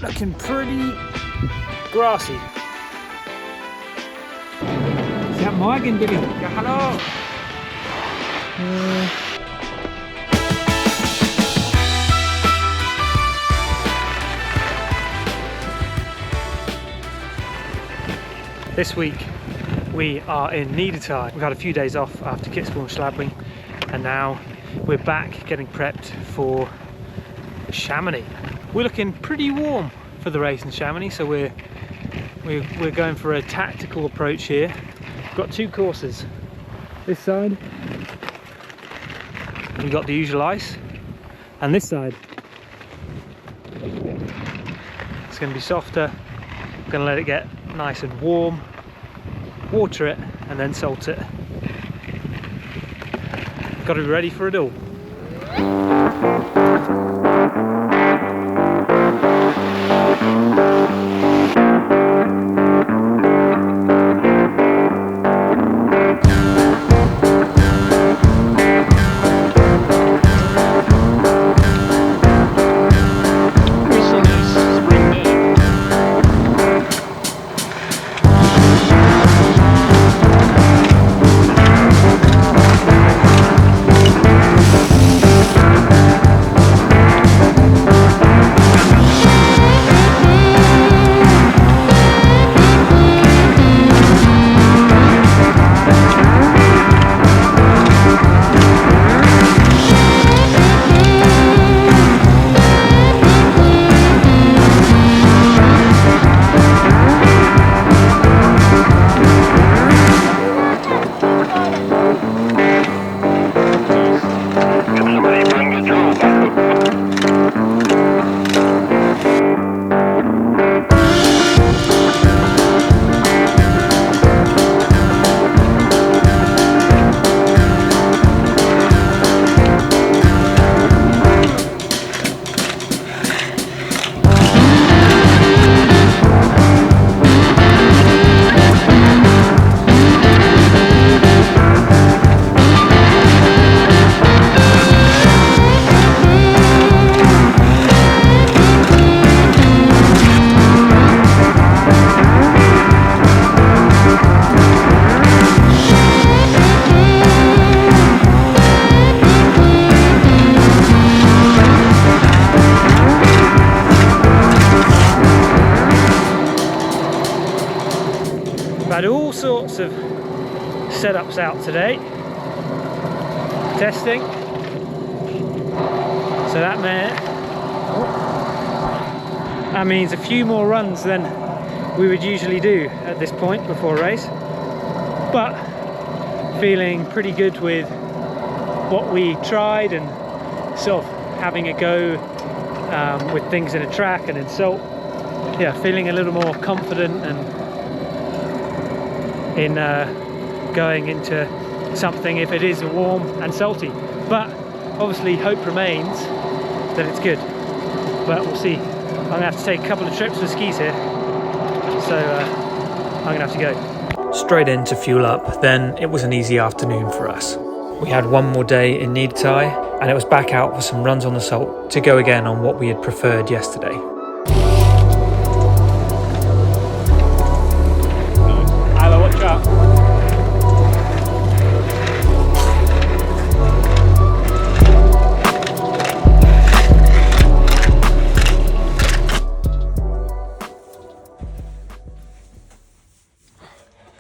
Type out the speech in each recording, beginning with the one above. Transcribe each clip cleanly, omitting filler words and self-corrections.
Looking pretty grassy. Guten Morgen, Billy. Ja, hallo. This week we are in Niedertai. We've had a few days off after Kitzbühel and Schlabring, and now we're back getting prepped for Chamonix. We're looking pretty warm for the race in Chamonix, so we're going for a tactical approach here. We've got two courses. This side we've got the usual ice, and this side it's going to be softer. I'm going to let it get nice and warm, water it, and then salt it. Got to be ready for it all. We've had all sorts of setups out today, testing, so that means a few more runs than we would usually do at this point before a race, but feeling pretty good with what we tried and sort of having a go with things in a track and in salt. Yeah, feeling a little more confident and in going into something if it is warm and salty, but obviously hope remains that it's good, but we'll see. I'm gonna have to take a couple of trips with skis here, so I'm gonna have to go straight in to fuel up. Then it was an easy afternoon for us. We had one more day in Niedertai, and it was back out for some runs on the salt to go again on what we had preferred yesterday.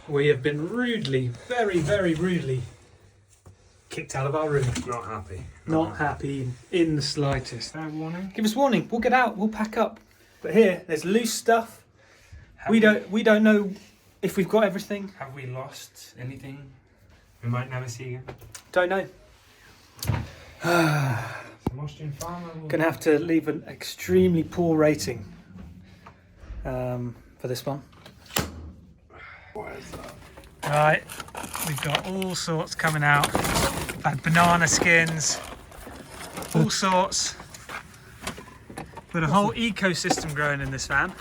We have been rudely, very, very rudely kicked out of our room. Not happy. Not happy in the slightest. Fair warning. Give us warning. We'll get out. We'll pack up. But here, there's loose stuff. We don't know if we've got everything. Have we lost anything we might never see again? Don't know. Gonna have to leave an extremely poor rating for this one. What is that? Right, we've got all sorts coming out. We've had banana skins, all sorts. We've got a whole ecosystem growing in this van.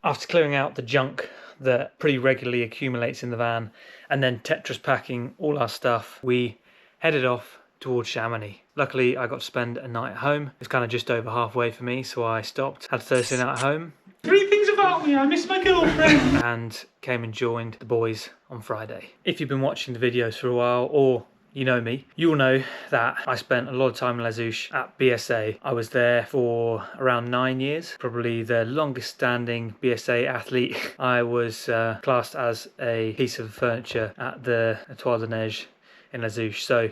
After clearing out the junk that pretty regularly accumulates in the van and then Tetris packing all our stuff, we headed off towards Chamonix. Luckily, I got to spend a night at home. It's kind of just over halfway for me, so I stopped, had Thursday night at home. 3 things about me: I miss my girlfriend. And came and joined the boys on Friday. If you've been watching the videos for a while, or you know me, you will know that I spent a lot of time in Les Houches at BSA. I was there for around 9 years, probably the longest standing BSA athlete. I was classed as a piece of furniture at the Étoile de Neige in Les Houches, so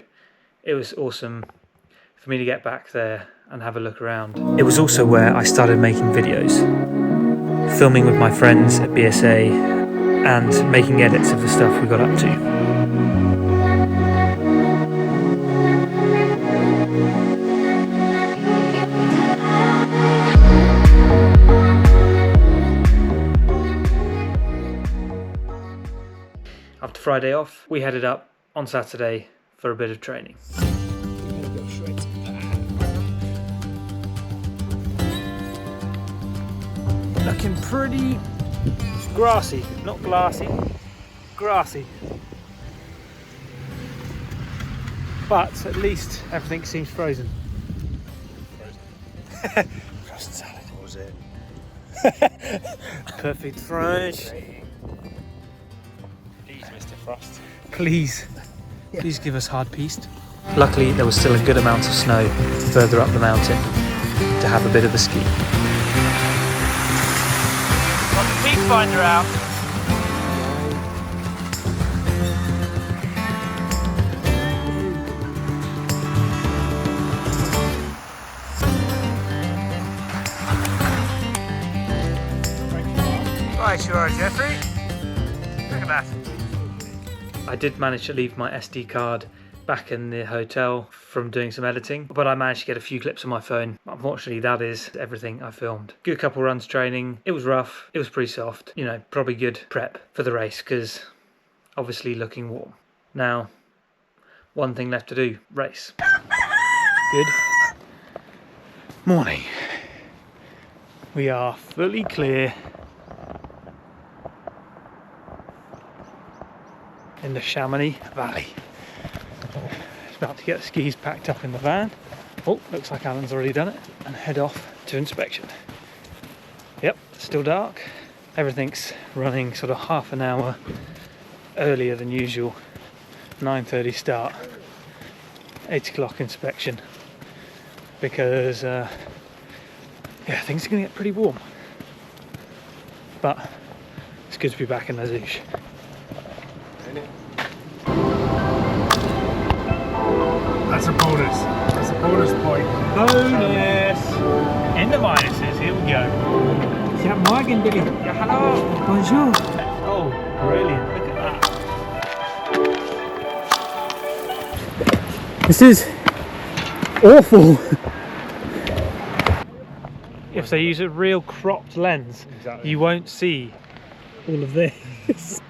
it was awesome for me to get back there and have a look around. It was also where I started making videos, filming with my friends at BSA and making edits of the stuff we got up to. After Friday off, we headed up on Saturday for a bit of training. Looking pretty grassy, not glassy, grassy. But at least everything seems frozen. Frozen salad. What was it? Perfect fresh. Please, Mr. Frost. Please give us hard pieced. Luckily, there was still a good amount of snow further up the mountain to have a bit of a ski. Got the peak finder out. Right, you are, Jeffrey. Look at that. I did manage to leave my SD card back in the hotel from doing some editing, but I managed to get a few clips on my phone. Unfortunately, that is everything I filmed. Good couple runs training. It was rough. It was pretty soft. You know, probably good prep for the race because obviously looking warm. Now, one thing left to do, race. Good morning. We are fully clear in the Chamonix Valley. Just about to get the skis packed up in the van. Oh, looks like Alan's already done it. And head off to inspection. Yep, still dark. Everything's running sort of half an hour earlier than usual. 9:30 start, 8 o'clock inspection. Because, yeah, things are going to get pretty warm. But it's good to be back in Les Houches. That's a bonus. That's a bonus point. Bonus! In the minuses, here we go. Guten Morgen, Billy. Yeah, hello! Bonjour. Oh, brilliant. Look at that. This is awful. If they use a real cropped lens, Exactly. you won't see all of this.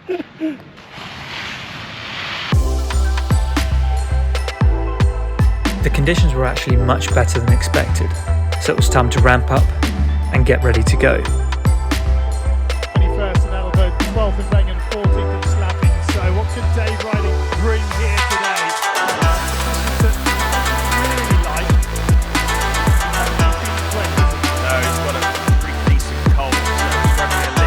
The conditions were actually much better than expected, so it was time to ramp up and get ready to go. 21st and that'll go 12th in Bengen, 14th in Slapping. So what could Dave Riding bring here today? Conditions that really like. No, he's got a pretty decent cold, so struggling a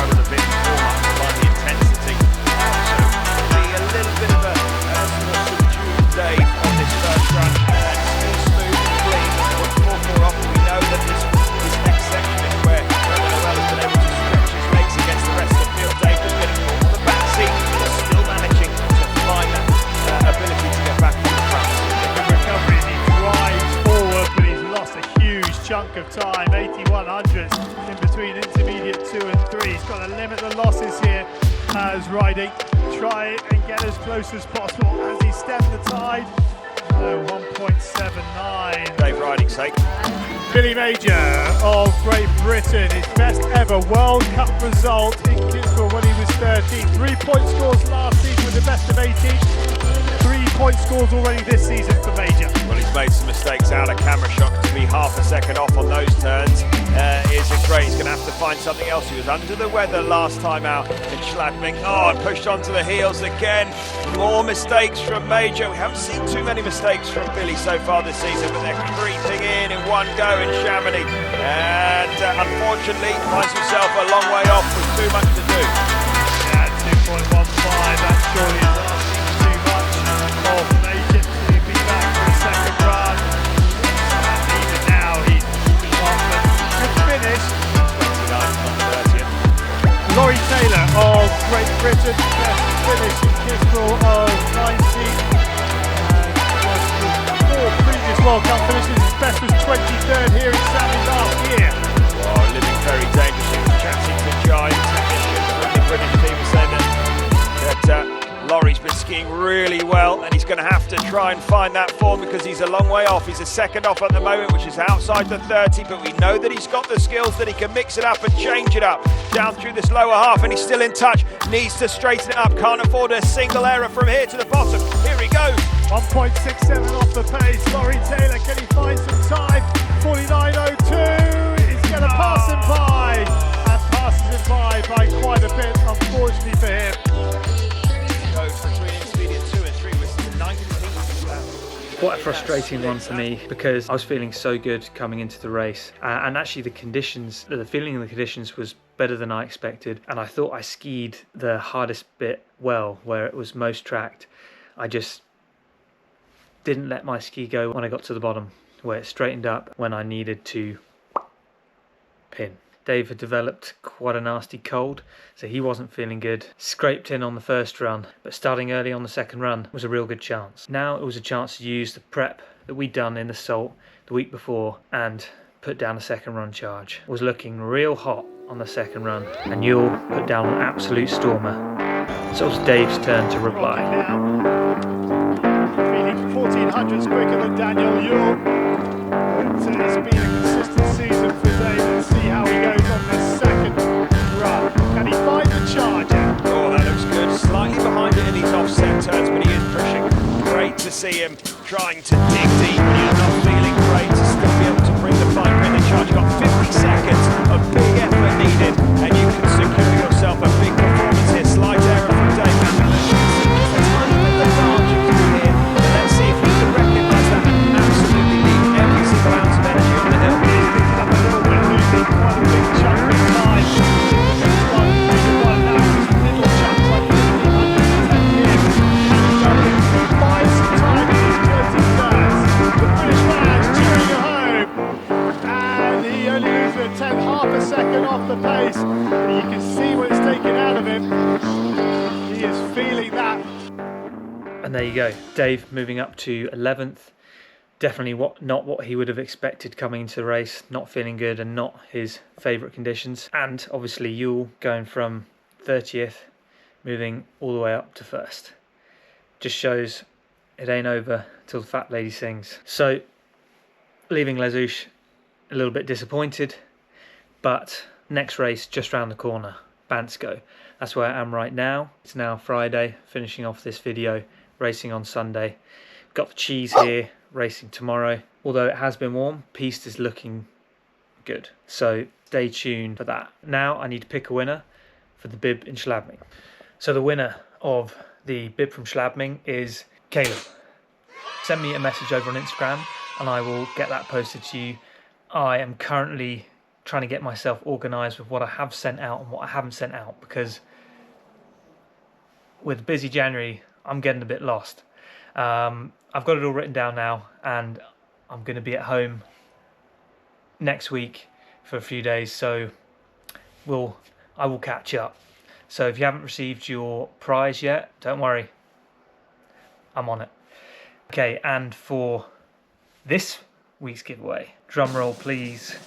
little bit more up by the intensity. So it'll be a little bit of a sort of subdued day on this first run, and still smooth and clean. What's more often we know that this next section is where Noel has been able to stretch his legs against the rest of the field. Dave was getting caught on the back seat, but still managing to find that ability to get back on the front. Good recovery as he drives forward, but he's lost a huge chunk of time, 81 hundredths in between intermediate 2 and 3. He's got to limit the losses here as Riding. Try and get as close as possible as he stemmed the tide. 1.79. Dave Riding's sake. Billy Major of Great Britain, his best ever World Cup result in Kitzbühel when he was 13. 3-point scores last season with the best of 18. 3-point scores already this season for Major. Well, he's made some mistakes out of camera shot. To be half a second off on those turns isn't great. He's going to have to find something else. He was under the weather last time out in Schladming. Oh, and pushed onto the heels again. More mistakes from Major. We haven't seen too many mistakes from Billy so far this season, but they're creeping in one go in Chamonix. And unfortunately, finds himself a long way off with too much to do. Yeah, 2.15, that surely is asking too much of Major to be back for a second run. And even now, he's confident. Good finish. 29th, not 30th. Laurie Taylor of Great Britain, best finish in Kisprall of 19. Was the 4 previous World Cup finishes. His best was 23rd here in Saudi last year. Oh, living very dangerously with chatting to Giant technician from the British team, saying that Laurie's been skiing really well, and he's going to have to try and find that form because he's a long way off. He's a second off at the moment, which is outside the 30, but we know that he's got the skills that he can mix it up and change it up down through this lower half, and he's still in touch. Needs to straighten it up, can't afford a single error from here to the bottom. Here he goes. 1.67 off the pace. Laurie Taylor, can he find some time? 49.02. He's going to pass him by, and passes him by quite a bit, unfortunately for him. Goes between intermediate 2 and 3 with the 19th lap. Quite a frustrating one for me because I was feeling so good coming into the race, and actually the feeling of the conditions was better than I expected, and I thought I skied the hardest bit well, where it was most tracked. I just didn't let my ski go when I got to the bottom, where it straightened up when I needed to pin. Dave had developed quite a nasty cold, so he wasn't feeling good. Scraped in on the first run, but starting early on the second run was a real good chance. Now it was a chance to use the prep that we'd done in the salt the week before and put down a second run charge. Was looking real hot on the second run, and Yule put down an absolute stormer. So it was Dave's turn to reply. Feeling 1400s quicker than Daniel Yule. It's been a consistent season for Dave. Let's see how he goes on this second run. Can he find the charger? Oh, that looks good. Slightly behind it in these offset turns, but he is pushing. Great to see him trying to dig deep, but he's not feeling great to still be able to bring the bike in the charge. You've got 50 seconds of big effort needed, and you can secure yourself a big performance here. Slight error from Dave. Just a tiny bit lethargic here. Let's see if he can recognise that and absolutely leave every single ounce of energy on the hill. He's picking up a little bit, losing quite a big chunk of time. Now just little chunks like 1510 here. And buy some time in his closing turns. The British fans cheering at home. And he only loses half a second off the pace. But you can see what it's taken out of him. He is feeling that. And there you go, Dave moving up to 11th. Definitely not what he would have expected coming into the race, not feeling good and not his favourite conditions. And obviously Yule going from 30th, moving all the way up to 1st. Just shows it ain't over till the fat lady sings. So, leaving Les Houches a little bit disappointed, but next race just round the corner, Bansko. That's where I am right now. It's now Friday, finishing off this video, racing on Sunday. Got the cheese here, racing tomorrow. Although it has been warm, piste is looking good. So stay tuned for that. Now I need to pick a winner for the bib in Schladming. So the winner of the bib from Schladming is Caleb. Send me a message over on Instagram and I will get that posted to you. I am currently trying to get myself organised with what I have sent out and what I haven't sent out, because with busy January I'm getting a bit lost. I've got it all written down now, and I'm going to be at home next week for a few days, so I will catch up. So if you haven't received your prize yet, don't worry, I'm on it. Okay, and for this week's giveaway, drum roll please,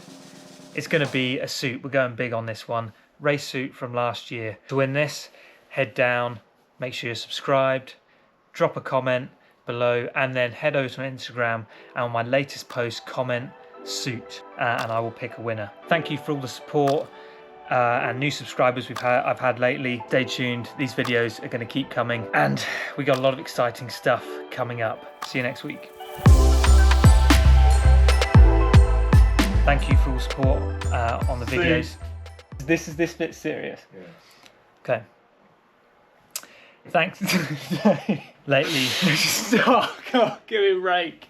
it's going to be a suit. We're going big on this one, race suit from last year. To win this, head down, make sure you're subscribed, drop a comment below, and then head over to my Instagram and on my latest post comment suit, and I will pick a winner. Thank you for all the support and new subscribers I've had lately. Stay tuned, these videos are going to keep coming, and we got a lot of exciting stuff coming up. See you next week. Thank you for all the support on the videos. This bit's serious. Yeah. Okay. Thanks. Lately, just give me a break.